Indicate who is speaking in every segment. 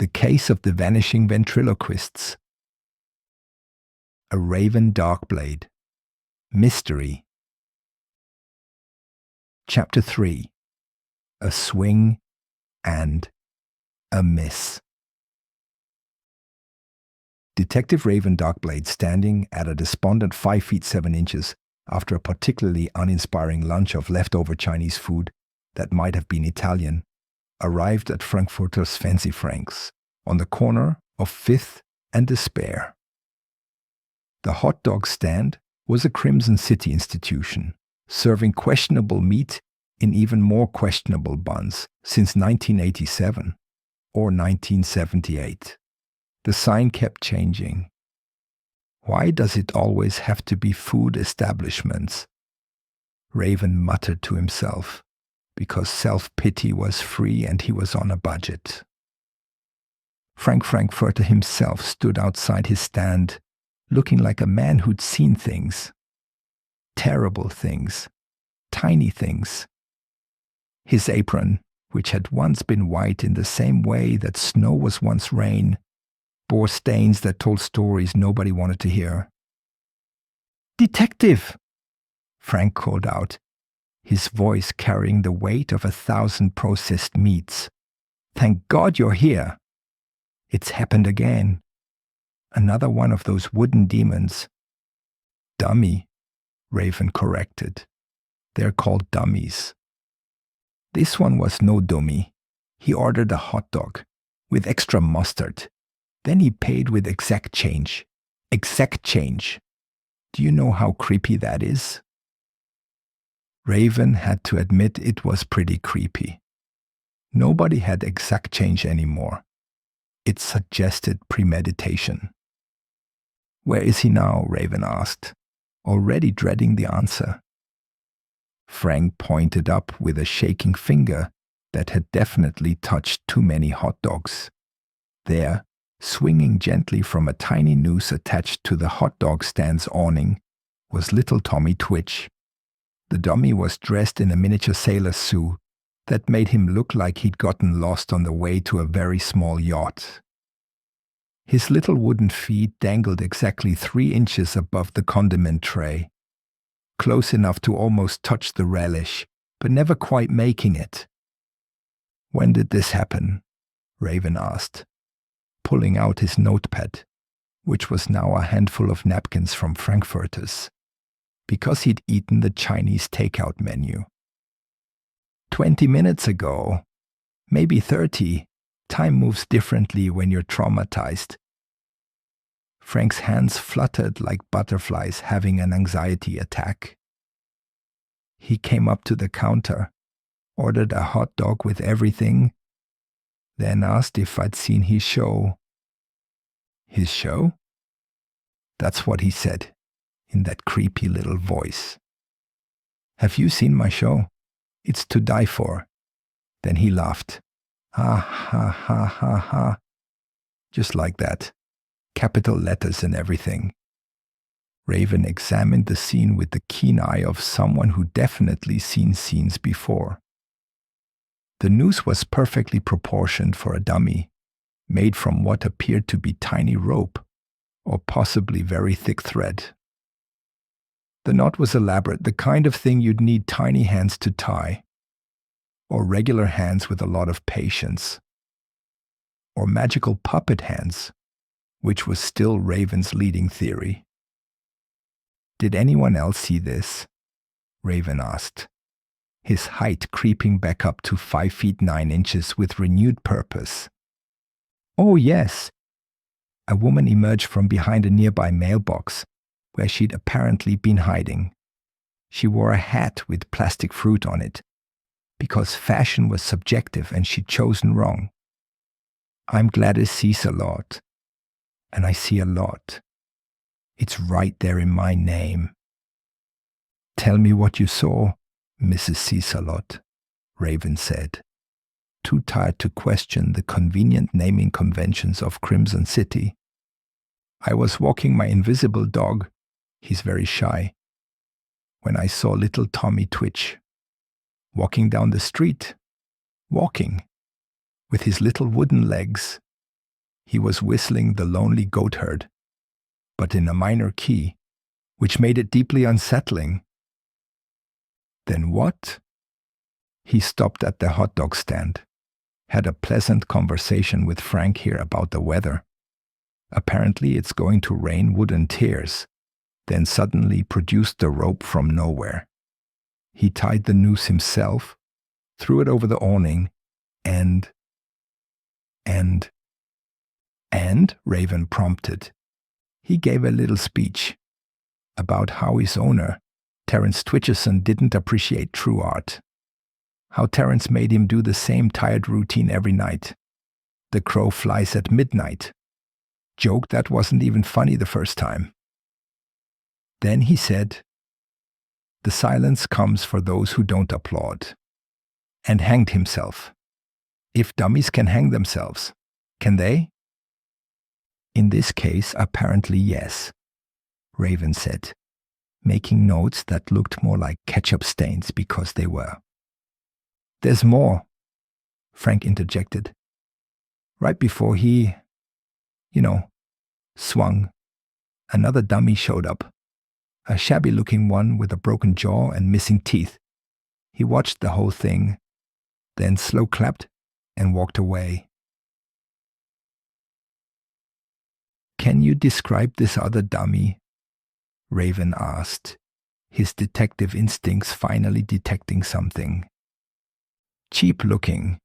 Speaker 1: The Case of the Vanishing Ventriloquists. A Raven Darkblade. Mystery. Chapter 3. A Swing and a Miss. Detective Raven Darkblade, standing at a despondent 5 feet 7 inches after a particularly uninspiring lunch of leftover Chinese food that might have been Italian, arrived at Frankfurter's Fancy Franks on the corner of 5th and Despair. The hot dog stand was a Crimson City institution, serving questionable meat in even more questionable buns since 1987 or 1978. The sign kept changing. Why does it always have to be food establishments? Raven muttered to himself, because self-pity was free and he was on a budget. Frankfurter himself stood outside his stand, looking like a man who'd seen things. Terrible things. Tiny things. His apron, which had once been white in the same way that snow was once rain, bore stains that told stories nobody wanted to hear. "Detective!" Frank called out, his voice carrying the weight of 1,000 processed meats. "Thank God you're here. It's happened again. Another one of those wooden demons." "Dummy," Raven corrected. "They're called dummies." This one was no dummy. He ordered a hot dog with extra mustard. Then he paid with exact change. Exact change. Do you know how creepy that is? Raven had to admit it was pretty creepy. Nobody had exact change anymore. It suggested premeditation. "Where is he now?" Raven asked, already dreading the answer. Frank pointed up with a shaking finger that had definitely touched too many hot dogs. There, swinging gently from a tiny noose attached to the hot dog stand's awning, was little Tommy Twitch. The dummy was dressed in a miniature sailor suit that made him look like he'd gotten lost on the way to a very small yacht. His little wooden feet dangled exactly 3 inches above the condiment tray, close enough to almost touch the relish, but never quite making it. "When did this happen?" Raven asked, pulling out his notepad, which was now a handful of napkins from Frankfurter's, because he'd eaten the Chinese takeout menu. 20 minutes ago. Maybe 30. Time moves differently when you're traumatized. Frank's hands fluttered like butterflies having an anxiety attack. He came up to the counter, ordered a hot dog with everything, then asked if I'd seen his show. His show? That's what he said, in that creepy little voice. "Have you seen my show? It's to die for." Then he laughed. Ha ha ha ha ha. Just like that. Capital letters and everything. Raven examined the scene with the keen eye of someone who definitely seen scenes before. The noose was perfectly proportioned for a dummy, made from what appeared to be tiny rope, or possibly very thick thread. The knot was elaborate, the kind of thing you'd need tiny hands to tie, or regular hands with a lot of patience, or magical puppet hands, which was still Raven's leading theory. "Did anyone else see this?" Raven asked, his height creeping back up to 5 feet 9 inches with renewed purpose. "Oh, yes." A woman emerged from behind a nearby mailbox, where she'd apparently been hiding. She wore a hat with plastic fruit on it, because fashion was subjective and she'd chosen wrong. "I'm Gladys sees a lot. And I see a lot. It's right there in my name." "Tell me what you saw, Mrs. Seesalot," Raven said, too tired to question the convenient naming conventions of Crimson City. "I was walking my invisible dog, he's very shy, when I saw little Tommy Twitch, walking down the street, walking, with his little wooden legs, He was whistling The Lonely Goatherd, but in a minor key, which made it deeply unsettling. Then what? He stopped at the hot dog stand, had a pleasant conversation with Frank here about the weather. Apparently it's going to rain wooden tears, then suddenly produced the rope from nowhere. He tied the noose himself, threw it over the awning, and, Raven prompted. He gave a little speech about how his owner, Terence Twitcherson, didn't appreciate true art. How Terence made him do the same tired routine every night. The crow flies at midnight. Joke that wasn't even funny the first time. Then he said, "The silence comes for those who don't applaud," and hanged himself. If dummies can hang themselves, can they? In this case, apparently yes, Raven said, making notes that looked more like ketchup stains because they were. "There's more," Frank interjected. "Right before he, swung, another dummy showed up. A shabby-looking one with a broken jaw and missing teeth. He watched the whole thing, then slow-clapped and walked away." "Can you describe this other dummy?" Raven asked, his detective instincts finally detecting something. "Cheap-looking,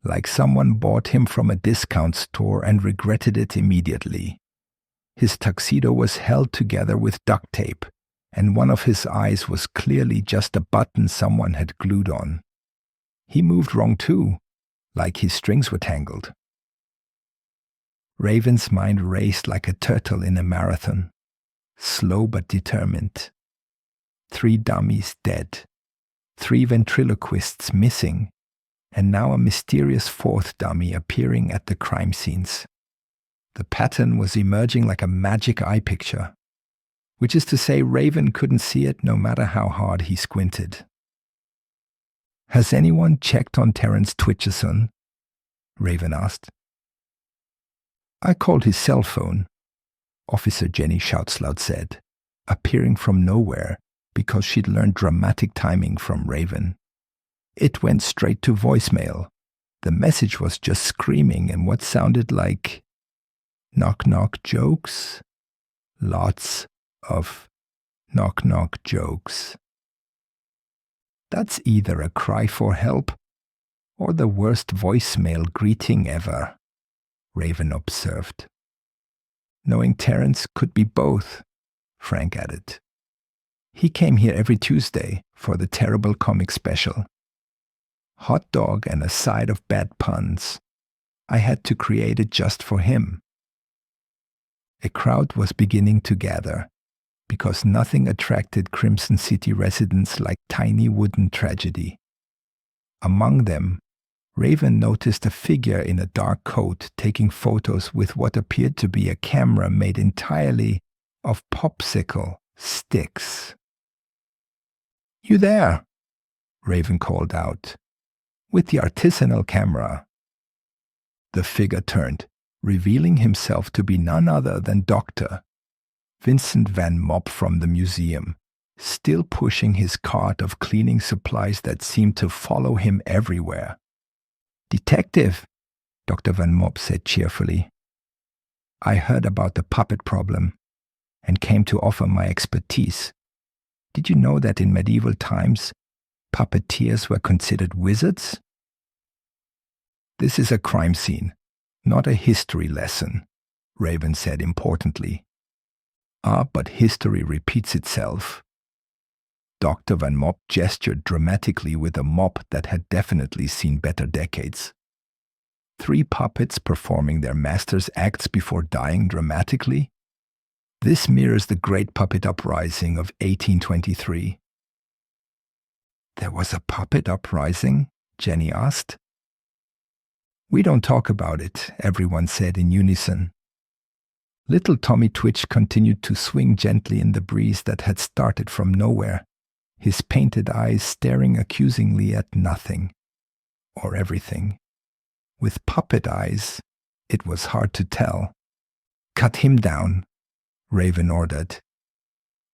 Speaker 1: like someone bought him from a discount store and regretted it immediately. His tuxedo was held together with duct tape, and one of his eyes was clearly just a button someone had glued on. He moved wrong too, like his strings were tangled." Raven's mind raced like a turtle in a marathon, slow but determined. 3 dummies dead, 3 ventriloquists missing, and now a mysterious 4th dummy appearing at the crime scenes. The pattern was emerging like a magic eye picture, which is to say Raven couldn't see it no matter how hard he squinted. "Has anyone checked on Terence Twitcherson?" Raven asked. "I called his cell phone," Officer Jenny Shoutsloud said, appearing from nowhere because she'd learned dramatic timing from Raven. "It went straight to voicemail. The message was just screaming in what sounded like knock-knock jokes. Lots of knock-knock jokes." "That's either a cry for help or the worst voicemail greeting ever," Raven observed. "Knowing Terence could be both," Frank added. "He came here every Tuesday for the terrible comic special. Hot dog and a side of bad puns. I had to create it just for him." A crowd was beginning to gather, because nothing attracted Crimson City residents like tiny wooden tragedy. Among them, Raven noticed a figure in a dark coat taking photos with what appeared to be a camera made entirely of popsicle sticks. "You there?" Raven called out. "With the artisanal camera." The figure turned, revealing himself to be none other than Dr. Vincent Van Mop from the museum, still pushing his cart of cleaning supplies that seemed to follow him everywhere. "Detective," Dr. Van Mop said cheerfully. "I heard about the puppet problem and came to offer my expertise. Did you know that in medieval times, puppeteers were considered wizards?" "This is a crime scene, not a history lesson," Raven said importantly. But history repeats itself." Dr. Van Mop gestured dramatically with a mop that had definitely seen better decades. 3 puppets performing their master's acts before dying dramatically? This mirrors the Great Puppet Uprising of 1823. "There was a puppet uprising?" Jenny asked. "We don't talk about it," everyone said in unison. Little Tommy Twitch continued to swing gently in the breeze that had started from nowhere, his painted eyes staring accusingly at nothing, or everything. With puppet eyes, It was hard to tell. Cut him down, Raven ordered.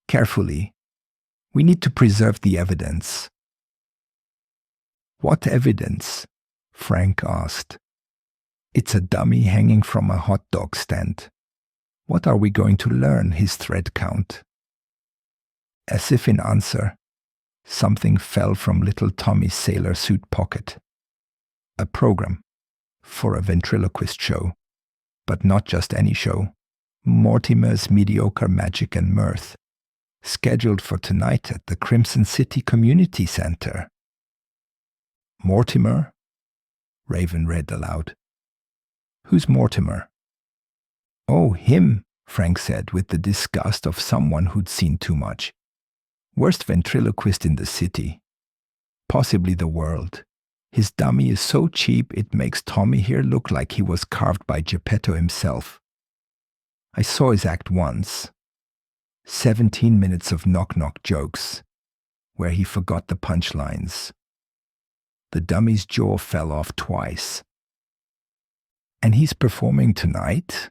Speaker 1: Carefully. We need to preserve the evidence. What evidence? Frank asked. It's a dummy hanging from a hot dog stand. What are we going to learn? His thread count. As if in answer, something fell from little Tommy's sailor suit pocket. A program for a ventriloquist show, but not just any show. Mortimer's Mediocre Magic and Mirth, scheduled for tonight at the Crimson City Community Center. Mortimer? Raven read aloud. Who's Mortimer? Oh, him, Frank said with the disgust of someone who'd seen too much. Worst ventriloquist in the city. Possibly the world. His dummy is so cheap it makes Tommy here look like he was carved by Geppetto himself. I saw his act once. 17 minutes of knock-knock jokes, where he forgot the punchlines. The dummy's jaw fell off twice. And he's performing tonight?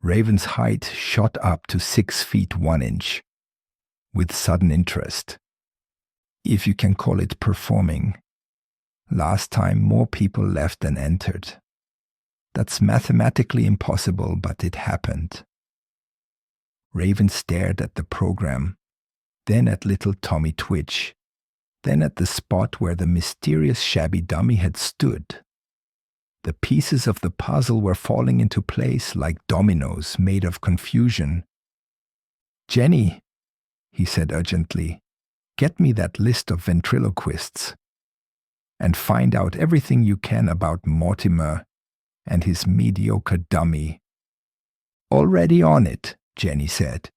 Speaker 1: Raven's height shot up to 6 feet 1 inch, with sudden interest. If you can call it performing. Last time more people left than entered. That's mathematically impossible, but it happened. Raven stared at the program, then at little Tommy twitch, then at the spot where the mysterious shabby dummy had stood. The pieces of the puzzle were falling into place like dominoes made of confusion. Jenny, he said urgently, get me that list of ventriloquists. And find out everything you can about Mortimer and his mediocre dummy. Already on it, Jenny said,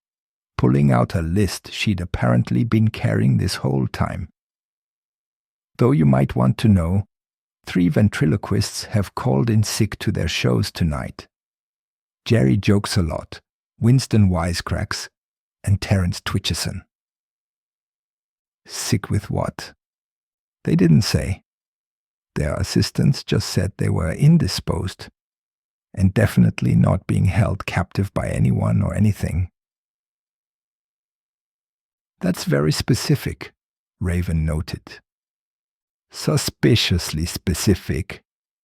Speaker 1: pulling out a list she'd apparently been carrying this whole time. Though you might want to know, 3 ventriloquists have called in sick to their shows tonight. Jerry jokes a lot, Winston wisecracks, and Terence Twitchison. Sick with what? They didn't say. Their assistants just said they were indisposed, and definitely not being held captive by anyone or anything. That's very specific, Raven noted. Suspiciously specific,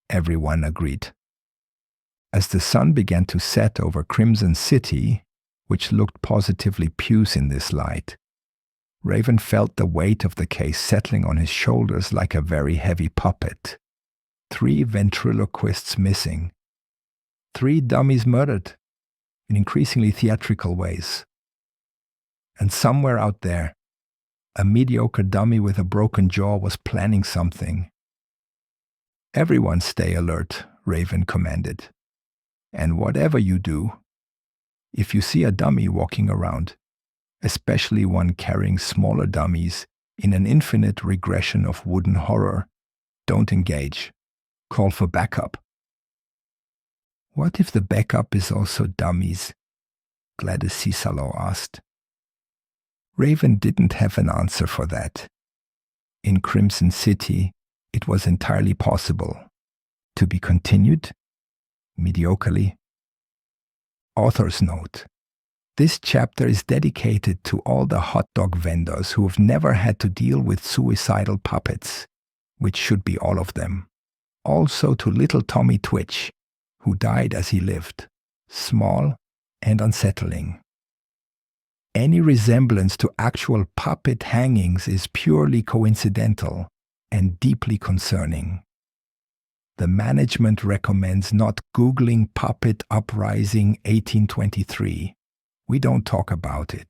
Speaker 1: everyone agreed. As the sun began to set over Crimson City, which looked positively puce in this light, Raven felt the weight of the case settling on his shoulders like a very heavy puppet. 3 ventriloquists missing. 3 dummies murdered, in increasingly theatrical ways. And somewhere out there, a mediocre dummy with a broken jaw was planning something. Everyone stay alert, Raven commanded. And whatever you do, if you see a dummy walking around, especially one carrying smaller dummies in an infinite regression of wooden horror, don't engage. Call for backup. What if the backup is also dummies? Gladys Cicelo asked. Raven didn't have an answer for that. In Crimson City, it was entirely possible. To be continued? Mediocrely. Author's note. This chapter is dedicated to all the hot dog vendors who have never had to deal with suicidal puppets, which should be all of them. Also to little Tommy Twitch, who died as he lived, small and unsettling. Any resemblance to actual puppet hangings is purely coincidental and deeply concerning. The management recommends not Googling Puppet Uprising 1823. We don't talk about it.